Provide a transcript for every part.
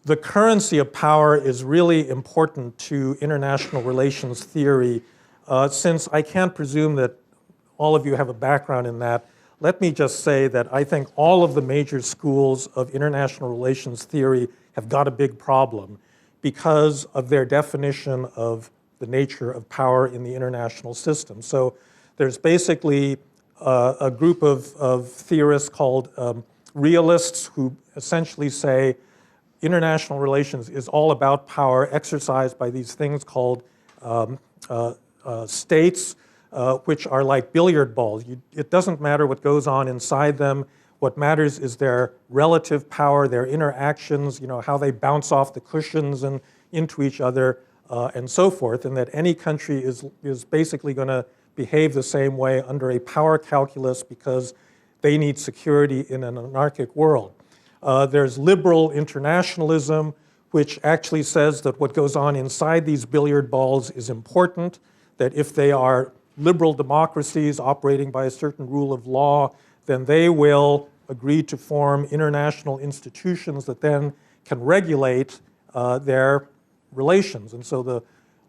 the currency of power is really important to international relations theory. Since I can't presume that all of you have a background in that, let me just say that I think all of the major schools of international relations theory have got a big problem because of their definition of the nature of power in the international system. So there's basically a group of theorists called realists who essentially say international relations is all about power exercised by these things called states, which are like billiard balls. It doesn't matter what goes on inside them. What matters is their relative power, their interactions, how they bounce off the cushions and into each other, and so forth, and that any country is basically going to behave the same way under a power calculus because they need security in an anarchic world. There's liberal internationalism, which actually says that what goes on inside these billiard balls is important, that if they are liberal democracies operating by a certain rule of law, then they will agree to form international institutions that then can regulate their relations. And so the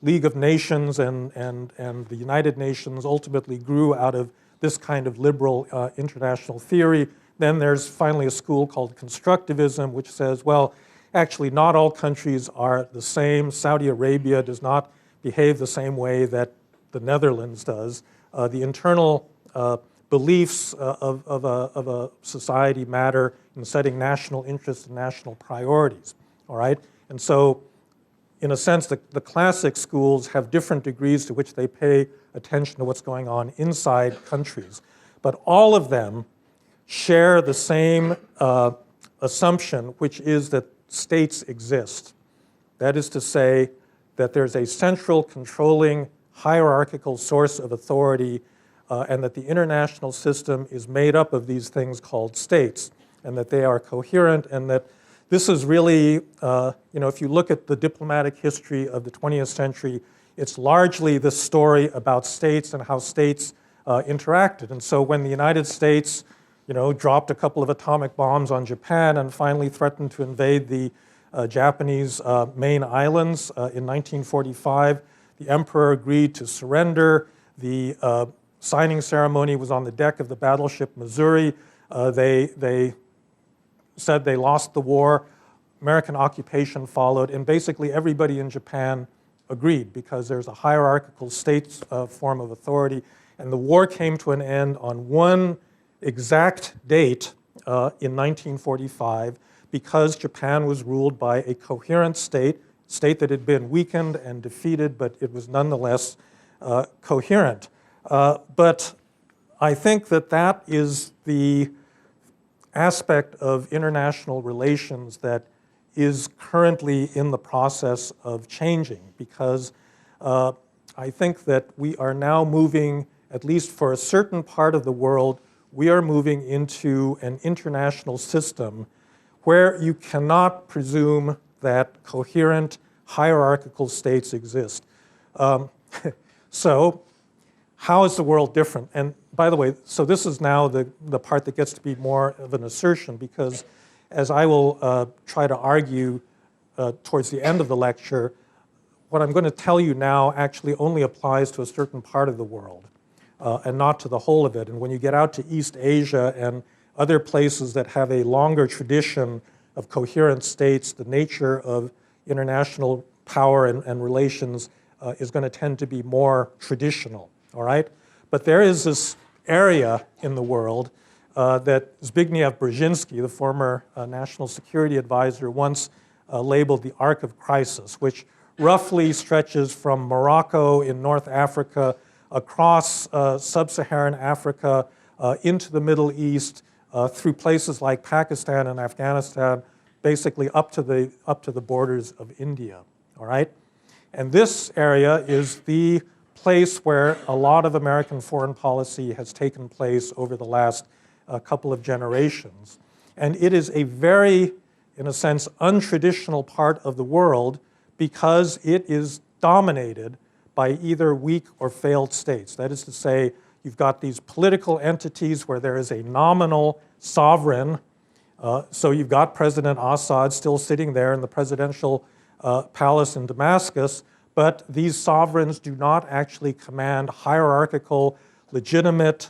League of Nations and the United Nations ultimately grew out of this kind of liberal international theory. Then there's finally a school called constructivism, which says, well, actually not all countries are the same. Saudi Arabia does not behave the same way that the Netherlands does. The internal beliefs of a society matter in setting national interests and national priorities, all right? And so, in a sense, the classic schools have different degrees to which they pay attention to what's going on inside countries. But all of them share the same assumption, which is that states exist. That is to say that there's a central controlling hierarchical source of authority and that the international system is made up of these things called states and that they are coherent and that this is really, if you look at the diplomatic history of the 20th century, it's largely the story about states and how states interacted. And so when the United States, dropped a couple of atomic bombs on Japan and finally threatened to invade the Japanese main islands in 1945, the emperor agreed to surrender. The signing ceremony was on the deck of the battleship Missouri. They said they lost the war. American occupation followed, and basically everybody in Japan agreed because there's a hierarchical state form of authority. And the war came to an end on one exact date in 1945 because Japan was ruled by a coherent state that had been weakened and defeated, but it was nonetheless coherent. But I think that is the aspect of international relations that is currently in the process of changing because I think that we are now moving, at least for a certain part of the world, we are moving into an international system where you cannot presume that coherent hierarchical states exist. So how is the world different? And by the way, so this is now the part that gets to be more of an assertion because as I will try to argue towards the end of the lecture, what I'm going to tell you now actually only applies to a certain part of the world and not to the whole of it. And when you get out to East Asia and other places that have a longer tradition of coherent states, the nature of international power and relations is going to tend to be more traditional, all right? But there is this area in the world that Zbigniew Brzezinski, the former national security advisor, once labeled the arc of crisis, which roughly stretches from Morocco in North Africa across Sub-Saharan Africa into the Middle East through places like Pakistan and Afghanistan, basically up to the borders of India, all right? And this area is the place where a lot of American foreign policy has taken place over the last couple of generations. And it is a very, in a sense, untraditional part of the world because it is dominated by either weak or failed states. That is to say, you've got these political entities where there is a nominal sovereign So you've got President Assad still sitting there in the presidential palace in Damascus, but these sovereigns do not actually command hierarchical, legitimate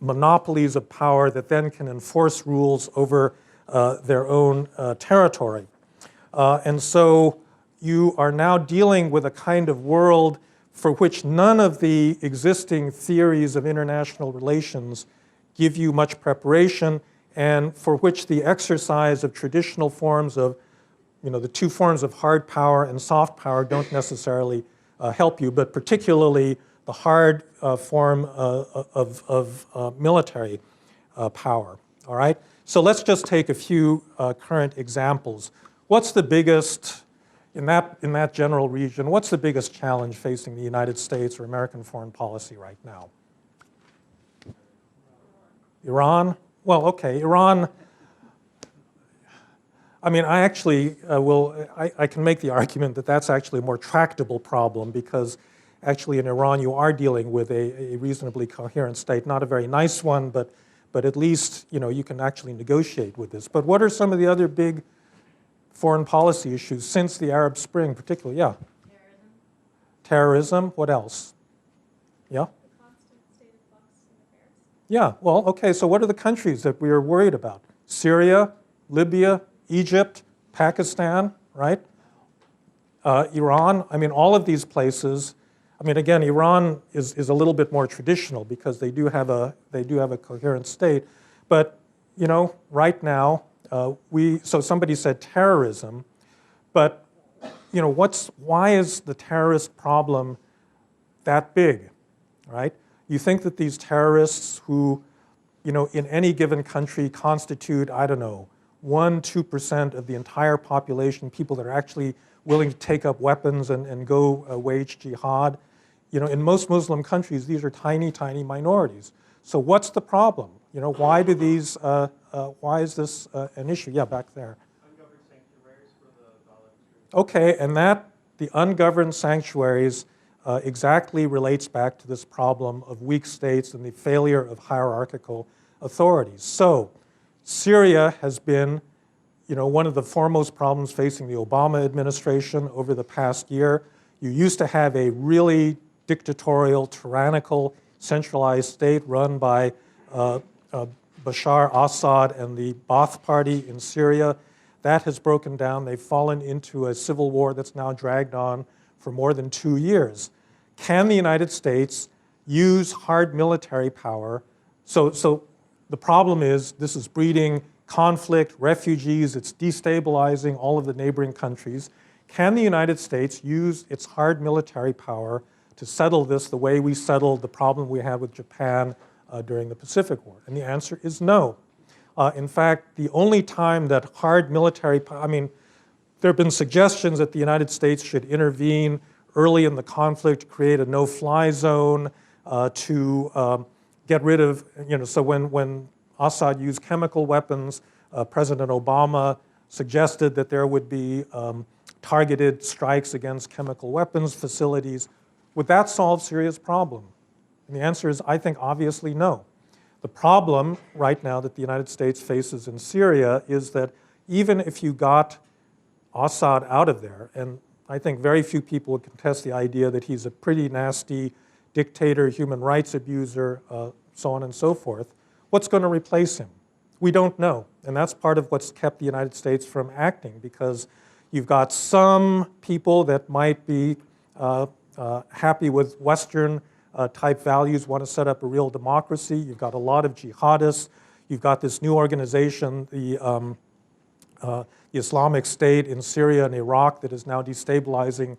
monopolies of power that then can enforce rules over their own territory. And so you are now dealing with a kind of world for which none of the existing theories of international relations give you much preparation, and for which the exercise of traditional forms of, the two forms of hard power and soft power don't necessarily help you, but particularly the hard form of military power, all right? So let's just take a few current examples. What's the biggest, in that general region, what's the biggest challenge facing the United States or American foreign policy right now? Iran? Well, okay, Iran, I mean, I actually I can make the argument that that's actually a more tractable problem, because actually in Iran you are dealing with a reasonably coherent state, not a very nice one, but at least you can actually negotiate with this. But what are some of the other big foreign policy issues since the Arab Spring, particularly? Yeah. Terrorism. What else? Yeah. The constant state of flux in affairs. Yeah. Well, okay. So what are the countries that we are worried about? Syria, Libya, Egypt, Pakistan, right? Iran. I mean, all of these places. I mean, again, Iran is a little bit more traditional because they do have a coherent state, but right now so somebody said terrorism, but why is the terrorist problem that big, right? You think that these terrorists who in any given country constitute, I don't know, 1-2% of the entire population, people that are actually willing to take up weapons and go wage jihad. In most Muslim countries, these are tiny, tiny minorities. So what's the problem? Why do these? Why is this an issue? Yeah, back there. Ungoverned sanctuaries for the violent extremism. Okay, and the ungoverned sanctuaries exactly relates back to this problem of weak states and the failure of hierarchical authorities. So Syria has been one of the foremost problems facing the Obama administration over the past year. You used to have a really dictatorial, tyrannical, centralized state run by Bashar Assad and the Ba'ath Party in Syria. That has broken down. They've fallen into a civil war that's now dragged on for more than 2 years. Can the United States use hard military power? So the problem is this is breeding conflict, refugees, it's destabilizing all of the neighboring countries. Can the United States use its hard military power to settle this the way we settled the problem we had with Japan during the Pacific War? And the answer is no. In fact, the only time that hard military power, there have been suggestions that the United States should intervene early in the conflict, create a no-fly zone to get rid of, so when Assad used chemical weapons, President Obama suggested that there would be targeted strikes against chemical weapons facilities. Would that solve Syria's problem? And the answer is, I think, obviously no. The problem right now that the United States faces in Syria is that even if you got Assad out of there, and I think very few people would contest the idea that he's a pretty nasty dictator, human rights abuser, so on and so forth, what's going to replace him? We don't know. And that's part of what's kept the United States from acting, because you've got some people that might be happy with Western type values, want to set up a real democracy. You've got a lot of jihadists. You've got this new organization, the Islamic State in Syria and Iraq, that is now destabilizing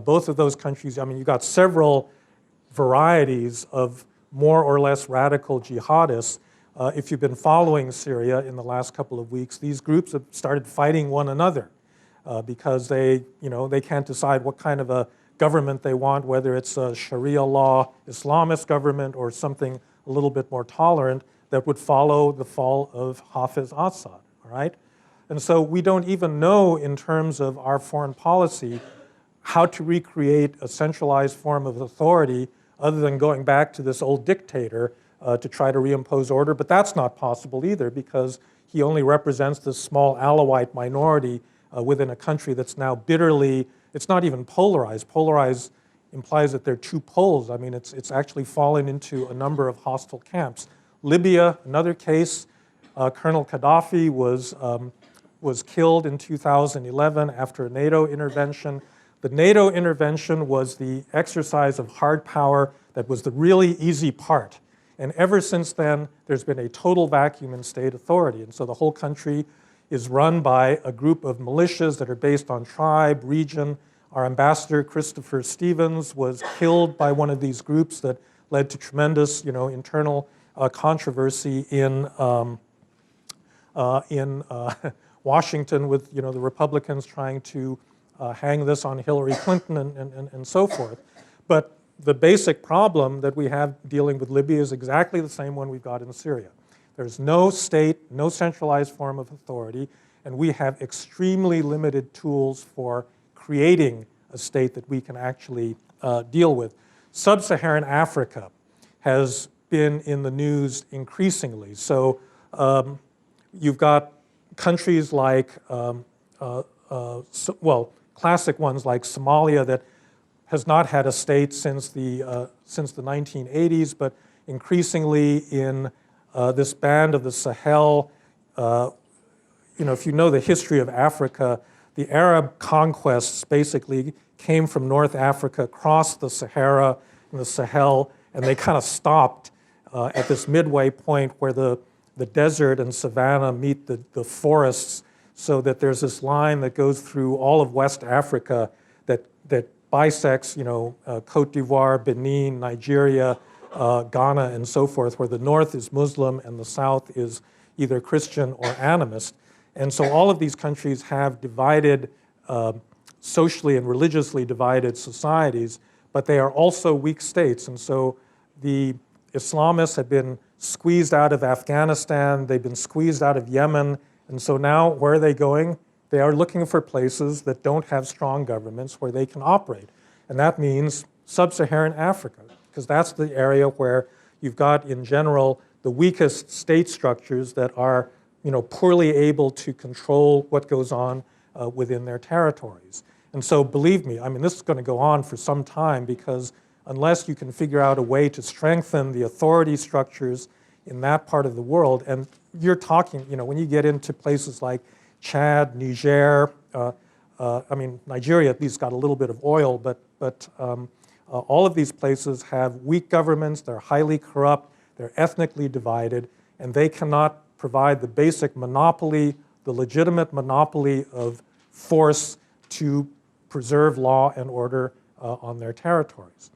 both of those countries. You've got several varieties of more or less radical jihadists. If you've been following Syria in the last couple of weeks, these groups have started fighting one another because they can't decide what kind of a government they want, whether it's a Sharia law Islamist government or something a little bit more tolerant that would follow the fall of Hafiz Assad, all right? And so we don't even know, in terms of our foreign policy, how to recreate a centralized form of authority other than going back to this old dictator to try to reimpose order. But that's not possible either, because he only represents this small Alawite minority within a country that's now bitterly, it's not even polarized. Polarized implies that there are two poles. I mean, it's actually fallen into a number of hostile camps. Libya, another case, Colonel Gaddafi was killed in 2011 after a NATO intervention. The NATO intervention was the exercise of hard power that was the really easy part. And ever since then, there's been a total vacuum in state authority. And so the whole country is run by a group of militias that are based on tribe, region. Our ambassador, Christopher Stevens, was killed by one of these groups that led to tremendous, internal controversy in Washington with, the Republicans trying to hang this on Hillary Clinton and so forth. But the basic problem that we have dealing with Libya is exactly the same one we've got in Syria. There's no state, no centralized form of authority, and we have extremely limited tools for creating a state that we can actually deal with. Sub-Saharan Africa has been in the news increasingly. So you've got countries like, classic ones like Somalia that has not had a state since the 1980s, but increasingly in this band of the Sahel, if you know the history of Africa, the Arab Conquests basically came from North Africa, crossed the Sahara and the Sahel, and they kind of stopped at this midway point where the desert and savanna meet the forests, so that there's this line that goes through all of West Africa that bisects, Cote d'Ivoire, Benin, Nigeria, Ghana, and so forth, where the north is Muslim and the south is either Christian or animist. And so all of these countries have divided, socially and religiously divided societies, but they are also weak states. And so the Islamists have been squeezed out of Afghanistan, they've been squeezed out of Yemen, and so now where are they going? They are looking for places that don't have strong governments where they can operate. And that means Sub-Saharan Africa, because that's the area where you've got, in general, the weakest state structures that are poorly able to control what goes on within their territories. And so believe me, this is going to go on for some time, because unless you can figure out a way to strengthen the authority structures in that part of the world, and you're talking, when you get into places like Chad, Niger, Nigeria at least got a little bit of oil, but all of these places have weak governments, they're highly corrupt, they're ethnically divided, and they cannot provide the basic monopoly, the legitimate monopoly of force to preserve law and order on their territories.